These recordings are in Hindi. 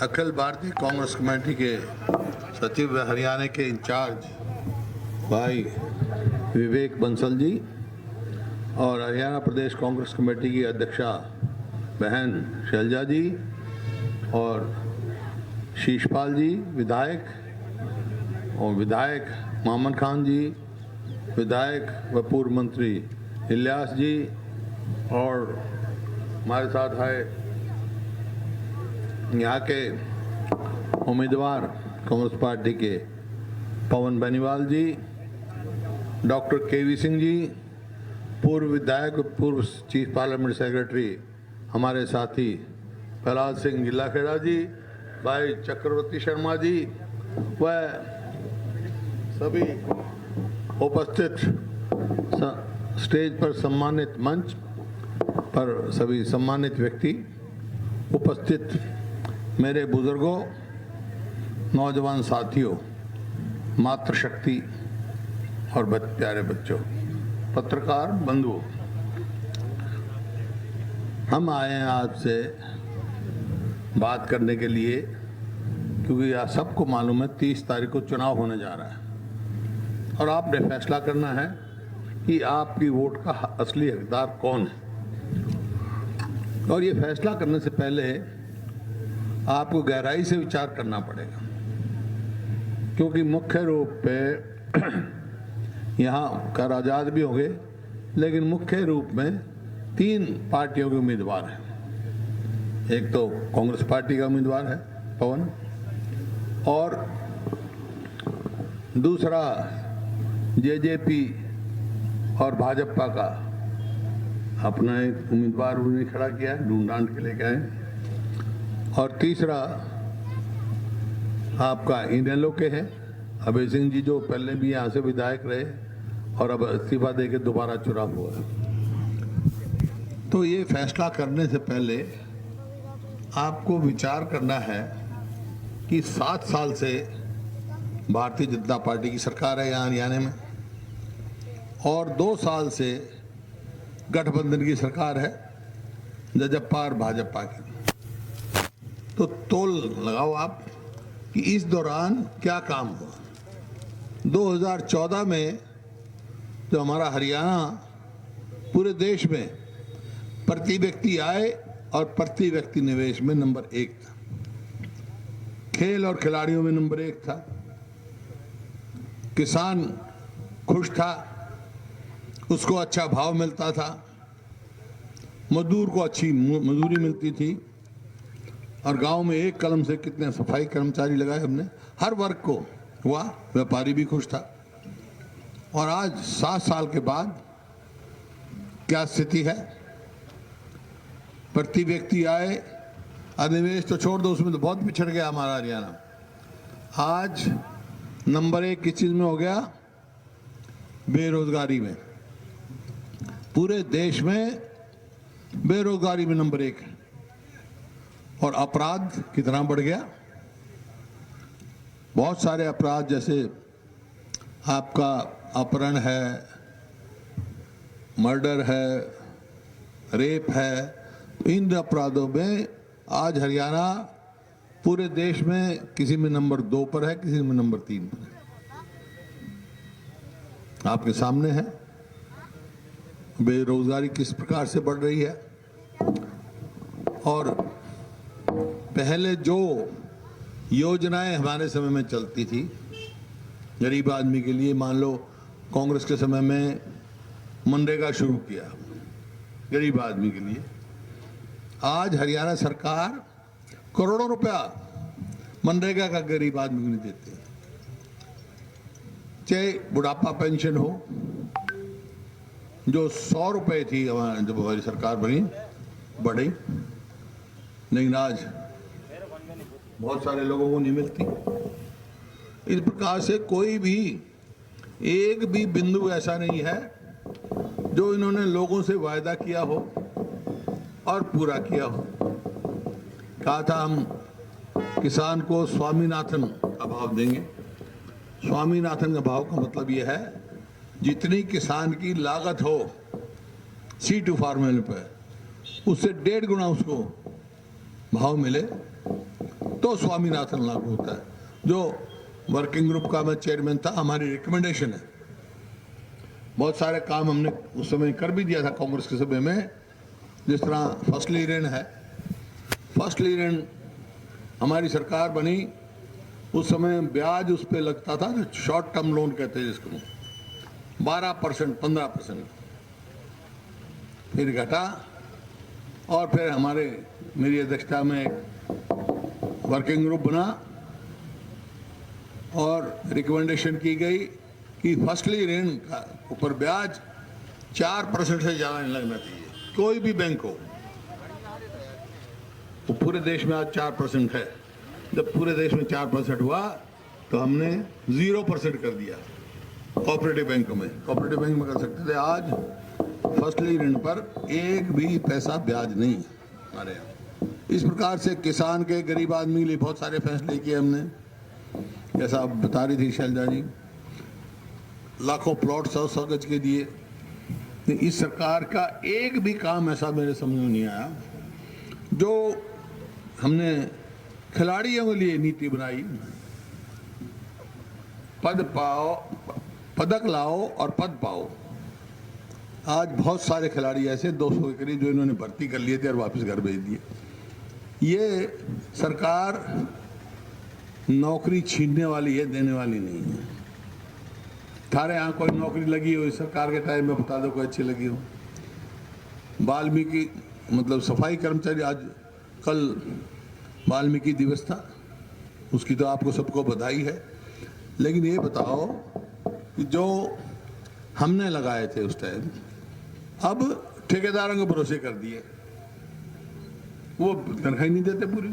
अखिल भारतीय कांग्रेस कमेटी के सचिव हरियाणा के इंचार्ज भाई विवेक बंसल जी और हरियाणा प्रदेश कांग्रेस कमेटी की अध्यक्षा बहन शैलजा जी और शीशपाल जी विधायक और विधायक मोहम्मद खान जी, विधायक व पूर्व मंत्री इलियास जी और हमारे साथ है यहाँ के उम्मीदवार कांग्रेस पार्टी के पवन बेनीवाल जी, डॉक्टर केवी सिंह जी, पूर्व विधायक पूर्व चीफ पार्लियामेंट सेक्रेटरी हमारे साथी प्रहलाद सिंह गिल्लाखेड़ा जी, भाई चक्रवर्ती शर्मा जी व सभी उपस्थित स्टेज पर सम्मानित मंच पर सभी सम्मानित व्यक्ति, उपस्थित मेरे बुजुर्गों, नौजवान साथियों, मातृशक्ति और प्यारे बच्चों, पत्रकार बंधुओं, हम आए हैं आपसे बात करने के लिए क्योंकि यह सबको मालूम है 30 तारीख को चुनाव होने जा रहा है और आपने फैसला करना है कि आपकी वोट का असली हकदार कौन है। और ये फैसला करने से पहले आपको गहराई से विचार करना पड़ेगा क्योंकि मुख्य रूप पे यहाँ कर आज़ाद भी होंगे, लेकिन मुख्य रूप में 3 पार्टियों के उम्मीदवार हैं। एक तो कांग्रेस पार्टी का उम्मीदवार है पवन, और दूसरा जेजेपी और भाजपा का अपना एक उम्मीदवार उन्होंने खड़ा किया है, ढूंढ के लेके आए, और तीसरा आपका इनेलो के हैं अभय सिंह जी, जो पहले भी यहाँ से विधायक रहे और अब इस्तीफा देके दोबारा चुनाव हुआ है। तो ये फैसला करने से पहले आपको विचार करना है कि 7 साल से भारतीय जनता पार्टी की सरकार है यहाँ हरियाणा में और 2 साल से गठबंधन की सरकार है जजपा और भाजपा की। तो तोल लगाओ आप कि इस दौरान क्या काम हुआ। 2014 में जो हमारा हरियाणा पूरे देश में प्रति व्यक्ति आय और प्रति व्यक्ति निवेश में नंबर 1 था, खेल और खिलाड़ियों में नंबर 1 था, किसान खुश था, उसको अच्छा भाव मिलता था, मजदूर को अच्छी मजदूरी मिलती थी, और गांव में एक कलम से कितने सफाई कर्मचारी लगाए हमने, हर वर्ग को हुआ, व्यापारी भी खुश था। और आज 7 साल के बाद क्या स्थिति है, प्रति व्यक्ति आय अधिनिवेश तो छोड़ दो, उसमें तो बहुत पिछड़ गया हमारा हरियाणा। आज नंबर 1 किस चीज में हो गया, बेरोजगारी में। पूरे देश में बेरोजगारी में नंबर 1 है। और अपराध कितना बढ़ गया, बहुत सारे अपराध, जैसे आपका अपहरण है, मर्डर है, रेप है, इन अपराधों में आज हरियाणा पूरे देश में किसी में नंबर 2 पर है, किसी में नंबर 3 पर है। आपके सामने है बेरोजगारी किस प्रकार से बढ़ रही है। और पहले जो योजनाएं हमारे समय में चलती थी गरीब आदमी के लिए, मान लो कांग्रेस के समय में मनरेगा शुरू किया गरीब आदमी के लिए, आज हरियाणा सरकार करोड़ों रुपया मनरेगा का गरीब आदमी को नहीं देते। चाहे बुढ़ापा पेंशन हो जो 100 रुपए थी हमारे जब हमारी सरकार बनी, बढ़ी, लेकिन आज बहुत सारे लोगों को नहीं मिलती। इस प्रकार से कोई भी एक भी बिंदु ऐसा नहीं है जो इन्होंने लोगों से वायदा किया हो और पूरा किया हो। कहा था हम किसान को स्वामीनाथन का भाव देंगे। स्वामीनाथन का भाव का मतलब यह है जितनी किसान की लागत हो C2 फार्मूले पर, उससे 1.5 गुना उसको भाव मिले तो स्वामीनाथन लागू होता है। जो वर्किंग ग्रुप का मैं चेयरमैन था, हमारी रिकमेंडेशन है, बहुत सारे काम हमने उस समय कर भी दिया था कांग्रेस के समय में। जिस तरह फसली ऋण है, फसली ऋण हमारी सरकार बनी उस समय ब्याज उस पर लगता था, शॉर्ट टर्म लोन कहते हैं जिसको, 12%, 15%, फिर घटा और फिर मेरी अध्यक्षता में एक वर्किंग ग्रुप बना और रिकमेंडेशन की गई कि फसली ऋण का ऊपर ब्याज 4% से ज़्यादा नहीं लगना चाहिए, कोई भी बैंक हो। तो पूरे देश में आज 4% है। जब पूरे देश में 4% हुआ तो हमने 0% कर दिया कोऑपरेटिव बैंकों में। कोऑपरेटिव बैंक में कर सकते थे, आज फसली ऋण पर एक भी पैसा ब्याज नहीं हमारे यहाँ। इस प्रकार से किसान के, गरीब आदमी के लिए बहुत सारे फैसले किए हमने, जैसा आप बता रही थी शैलजा जी, लाखों प्लॉट 100 गज के दिए। इस सरकार का एक भी काम ऐसा मेरे समझ में नहीं आया जो हमने खिलाड़ियों के लिए नीति बनाई, पदक लाओ और पद पाओ। आज बहुत सारे खिलाड़ी ऐसे 200 के करीब जो इन्होंने भर्ती कर लिए थे और वापस घर भेज दिए। ये सरकार नौकरी छीनने वाली है, देने वाली नहीं है। थारे यहाँ कोई नौकरी लगी हो इस सरकार के टाइम में, बता दो कोई अच्छी लगी हो। वाल्मीकि मतलब सफाई कर्मचारी, आज कल वाल्मीकि दिवस था, उसकी तो आपको सबको बधाई है। लेकिन ये बताओ कि जो हमने लगाए थे उस टाइम, अब ठेकेदारों के भरोसे कर दिए, वो तनख्वाही नहीं देते पूरी।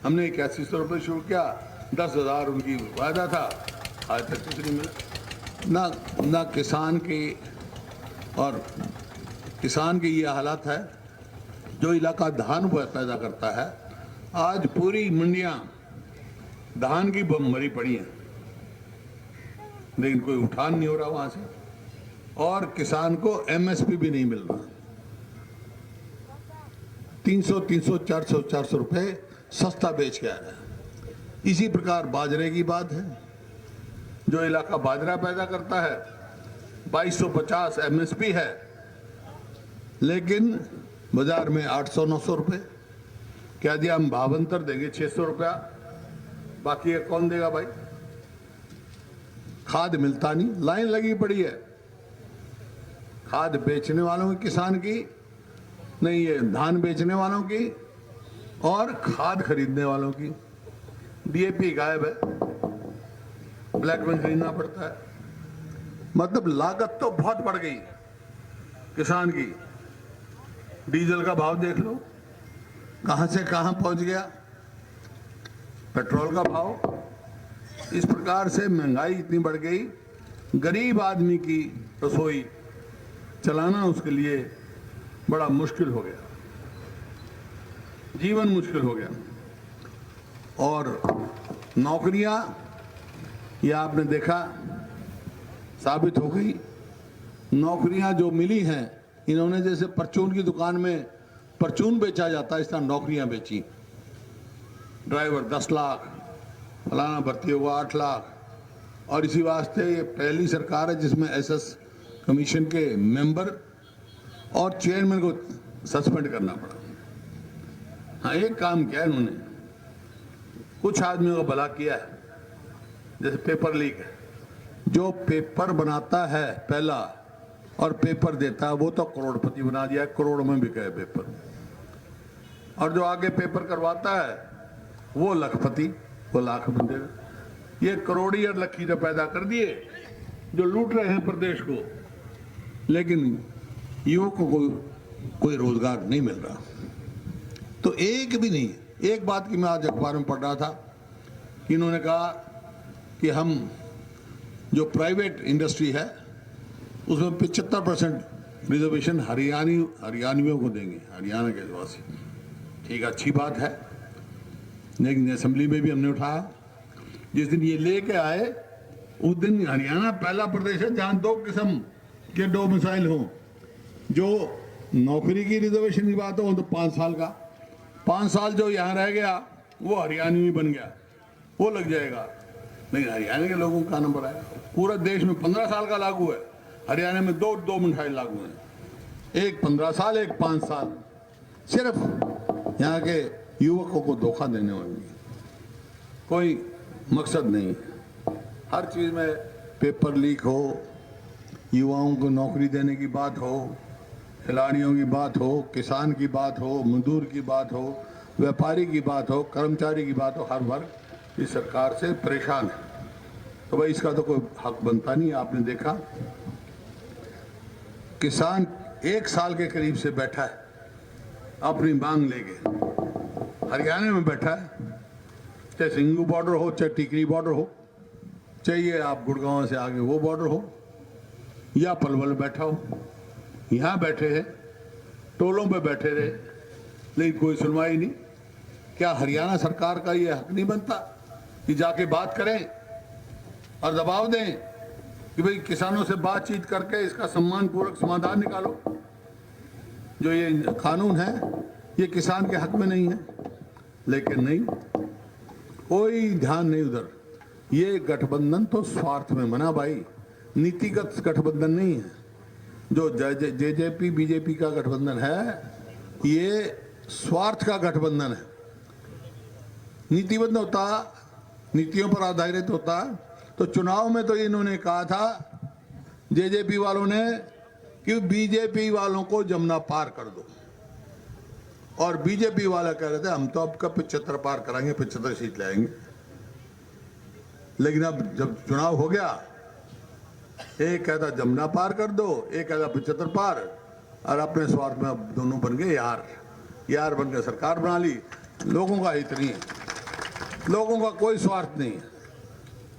हमने 8100 रुपये शुरू किया, 10,000 उनकी वायदा था, आज तक कुछ नहीं मिला। ना किसान की, और किसान की ये हालत है, जो इलाका धान पैदा करता है, आज पूरी मंडियां धान की भरी पड़ी हैं, लेकिन कोई उठान नहीं हो रहा वहां से, और किसान को एमएसपी भी नहीं मिल रहा। 300, 400 रुपए सस्ता बेच के आ रहा है। इसी प्रकार बाजरे की बात है, जो इलाका बाजरा पैदा करता है 2250 एमएसपी है, लेकिन बाजार में 800-900 रुपए। क्या दिया हम, भावांतर देंगे 600 रुपया, बाकी ये कौन देगा भाई। खाद मिलता नहीं, लाइन लगी पड़ी है खाद बेचने वालों की, किसान की नहीं, ये धान बेचने वालों की और खाद खरीदने वालों की। डीएपी गायब है, ब्लैक में खरीदना पड़ता है। मतलब लागत तो बहुत बढ़ गई किसान की। डीजल का भाव देख लो कहां से कहां पहुंच गया, पेट्रोल का भाव। इस प्रकार से महंगाई इतनी बढ़ गई, गरीब आदमी की रसोई चलाना उसके लिए बड़ा मुश्किल हो गया, जीवन मुश्किल हो गया। और नौकरियां, यह आपने देखा, साबित हो गई। नौकरियां जो मिली हैं, इन्होंने जैसे परचून की दुकान में परचून बेचा जाता है, इस तरह नौकरियां बेची। ड्राइवर 10 लाख, फलाना भर्ती होगा 8 लाख। और इसी वास्ते ये पहली सरकार है जिसमें एसएस कमीशन के मेंबर और चेयरमैन को सस्पेंड करना पड़ा। हाँ, एक काम किया इन्होंने, कुछ आदमियों को भला किया है, जैसे पेपर लीक है। जो पेपर बनाता है पहला और पेपर देता है, वो तो करोड़पति बना दिया, करोड़ में बिका है पेपर। और जो आगे पेपर करवाता है वो लखपति, वो लाख बंदेगा। ये करोड़ी और लखी तो पैदा कर दिए जो लूट रहे हैं प्रदेश को, लेकिन युवकों को कोई रोजगार नहीं मिल रहा। तो एक भी नहीं। एक बात की मैं आज अखबार में पढ़ रहा था कि इन्होंने कहा कि हम जो प्राइवेट इंडस्ट्री है उसमें 75% रिजर्वेशन हरियाणवियों को देंगे, हरियाणा के वासी। ठीक, अच्छी बात है, लेकिन असेंबली में भी हमने उठाया। जिस दिन ये लेके आए उस दिन हरियाणा पहला प्रदेश है जहां 2 किस्म के डोमिसाइल हों। जो नौकरी की रिजर्वेशन की बात हो तो 5 साल का, 5 साल जो यहाँ रह गया वो हरियाणवी बन गया, वो लग जाएगा। नहीं, हरियाणा के लोगों का नंबर आया। पूरा देश में 15 साल का लागू है, हरियाणा में दो मिठाई लागू है, एक 15 साल, एक 5 साल। सिर्फ यहाँ के युवकों को धोखा देने वाली, कोई मकसद नहीं। हर चीज़ में पेपर लीक हो, युवाओं को नौकरी देने की बात हो, खिलाड़ियों की बात हो, किसान की बात हो, मजदूर की बात हो, व्यापारी की बात हो, कर्मचारी की बात हो, हर वर्ग इस सरकार से परेशान है। तो भाई इसका तो कोई हक बनता नहीं। आपने देखा किसान 1 साल के करीब से बैठा है अपनी मांग लेके, हरियाणा में बैठा है, चाहे सिंगू बॉर्डर हो, चाहे टिकरी बॉर्डर हो, चाहिए आप गुड़गांव से आगे वो बॉर्डर हो, या पलवल बैठा हो, यहाँ बैठे हैं, टोलों पे बैठे रहे, लेकिन कोई सुनवाई नहीं। क्या हरियाणा सरकार का ये हक नहीं बनता कि जाके बात करें और दबाव दें कि भाई किसानों से बातचीत करके इसका सम्मानपूर्वक समाधान निकालो। जो ये कानून है ये किसान के हक में नहीं है, लेकिन नहीं, कोई ध्यान नहीं उधर। ये गठबंधन तो स्वार्थ में बना भाई, नीतिगत गठबंधन नहीं है। जो जेजेपी बीजेपी का गठबंधन है ये स्वार्थ का गठबंधन है। नीतिबद्ध होता, नीतियों पर आधारित होता तो चुनाव में तो इन्होंने कहा था जेजेपी वालों ने कि बीजेपी वालों को जमुना पार कर दो, और बीजेपी वाला कह रहे थे हम तो अब का 75 पार कराएंगे, 75 सीट लाएंगे। लेकिन अब जब चुनाव हो गया, एक कहता जमुना पार कर दो, एक कहता 75 पार, और अपने स्वार्थ में अब दोनों बन गए यार बन के सरकार बना ली। लोगों का हित नहीं है, लोगों का कोई स्वार्थ नहीं है।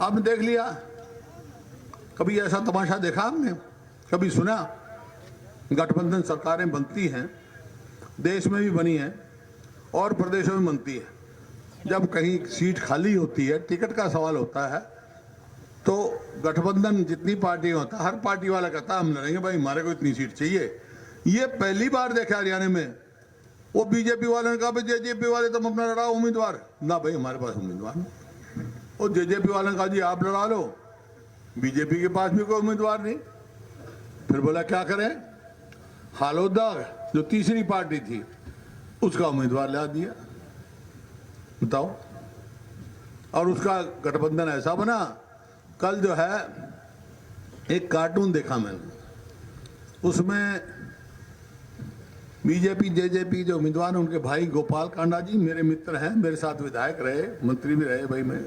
आपने देख लिया, कभी ऐसा तमाशा देखा आपने? कभी सुना? गठबंधन सरकारें बनती हैं, देश में भी बनी हैं और प्रदेशों में बनती है। जब कहीं सीट खाली होती है, टिकट का सवाल होता है, तो गठबंधन जितनी पार्टियां होता है, हर पार्टी वाला कहता है हम लड़ेंगे भाई, हमारे को इतनी सीट चाहिए। ये पहली बार देखा हरियाणा में। वो बीजेपी वाले ने कहा भाई जेजेपी वाले तुम अपना लड़ाओ उम्मीदवार, ना भाई हमारे पास उम्मीदवार नहीं। और जेजेपी वाले ने कहा जी आप लड़ा लो, बीजेपी के पास भी कोई उम्मीदवार नहीं। फिर बोला क्या करें, हालोदा जो तीसरी पार्टी थी उसका उम्मीदवार ला दिया, बताओ। और उसका गठबंधन ऐसा बना, कल जो है एक कार्टून देखा मैंने, उसमें बीजेपी जेजेपी जो उम्मीदवार हैं उनके भाई गोपाल कांडा जी मेरे मित्र हैं, मेरे साथ विधायक रहे, मंत्री भी रहे भाई मैं,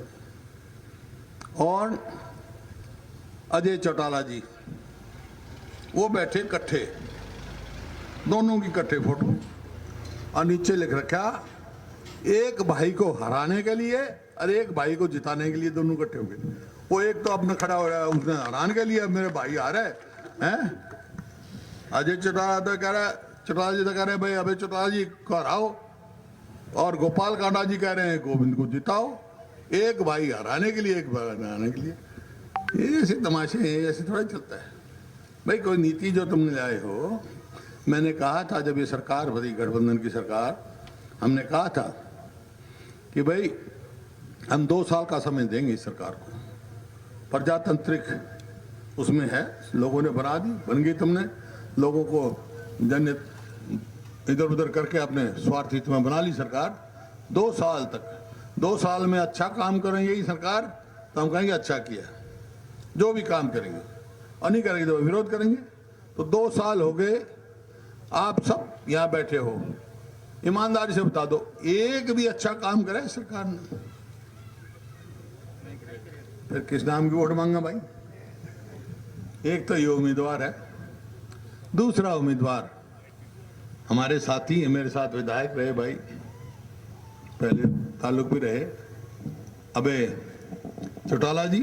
और अजय चौटाला जी, वो बैठे इकट्ठे, दोनों की इकट्ठे फोटो, और नीचे लिख रखा एक भाई को हराने के लिए और एक भाई को जिताने के लिए, दोनों इकट्ठे हो गए। वो एक तो अपना खड़ा हो रहा है, उसने हराने के लिए मेरे भाई आ रहे हैं। अजय चौटाला तो कह रहा है, चौटाला जी तो कह रहे हैं भाई अभय चौटाला जी को हराओ, और गोपाल कांडा जी कह रहे हैं गोविंद को जिताओ। एक भाई हराने के लिए, एक भाई हराने के लिए। ये ऐसे तमाशे हैं, ऐसे थोड़ा चलता है भाई। कोई नीति जो तुमने लाए हो, मैंने कहा था जब ये सरकार बनी गठबंधन की सरकार, हमने कहा था कि भाई हम 2 साल का समय देंगे इस सरकार को, प्रजातांत्रिक उसमें है, लोगों ने बना दी, बन गई, तुमने लोगों को जन इधर उधर करके अपने स्वार्थ हित में बना ली सरकार। 2 साल तक, 2 साल में अच्छा काम करेंगे ये सरकार तो हम कहेंगे अच्छा किया, जो भी काम करेंगे, और नहीं करेंगे तो विरोध करेंगे। तो 2 साल हो गए, आप सब यहाँ बैठे हो, ईमानदारी से बता दो एक भी अच्छा काम करे सरकार ने? फिर किस नाम की वोट मांगा भाई? एक तो ये उम्मीदवार है, दूसरा उम्मीदवार हमारे साथी है, मेरे साथ विधायक रहे भाई, पहले ताल्लुक भी रहे, अबे चौटाला जी।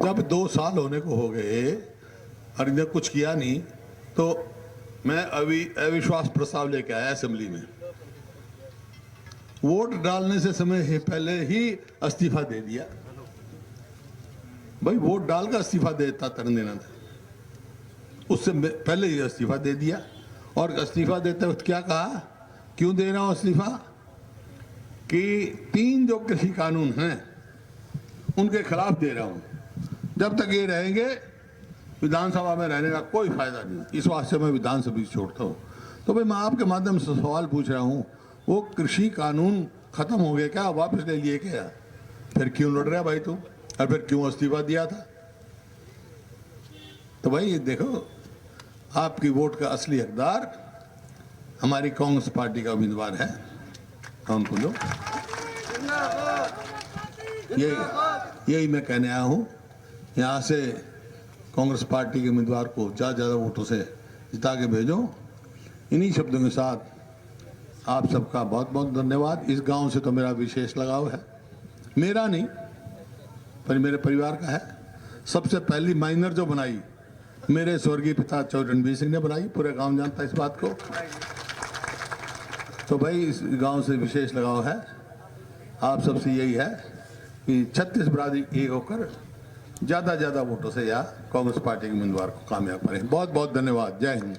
जब 2 साल होने को हो गए और इन्हें कुछ किया नहीं, तो मैं अभी अविश्वास प्रस्ताव लेके आया असेंबली में। वोट डालने से समय पहले ही इस्तीफा दे दिया भाई, वोट डालकर इस्तीफा देता तरन देना था, उससे पहले ही इस्तीफा दे दिया। और इस्तीफा देते वक्त क्या कहा क्यों दे रहा हूं इस्तीफा कि 3 जो कृषि कानून हैं उनके खिलाफ दे रहा हूं। जब तक ये रहेंगे विधानसभा में रहने का कोई फायदा नहीं, इस वास्ते मैं विधानसभा छोड़ता हूं। तो भाई मैं आपके माध्यम से सवाल पूछ रहा हूं, वो कृषि कानून खत्म हो गए क्या, वापस ले लिए क्या? फिर क्यों लड़ रहा भाई तू, और फिर क्यों इस्तीफा दिया था? तो भाई ये देखो, आपकी वोट का असली हकदार हमारी कांग्रेस पार्टी का उम्मीदवार है, उनको दो। यही मैं कहने आया हूं। यहाँ से कांग्रेस पार्टी के उम्मीदवार को ज़्यादा वोटों से जिता के भेजो। इन्हीं शब्दों के साथ आप सबका बहुत बहुत धन्यवाद। इस गांव से तो मेरा विशेष लगाव है, मेरा नहीं पर मेरे परिवार का है। सबसे पहली माइनर जो बनाई मेरे स्वर्गीय पिता चौधरी रणबीर सिंह ने बनाई, पूरे गांव जानता है इस बात को। तो भाई इस गांव से विशेष लगाव है। आप सबसे यही है कि 36 बरादरी एक होकर ज़्यादा वोटों से या कांग्रेस पार्टी के उम्मीदवार को कामयाब करें। बहुत बहुत धन्यवाद। जय हिंद।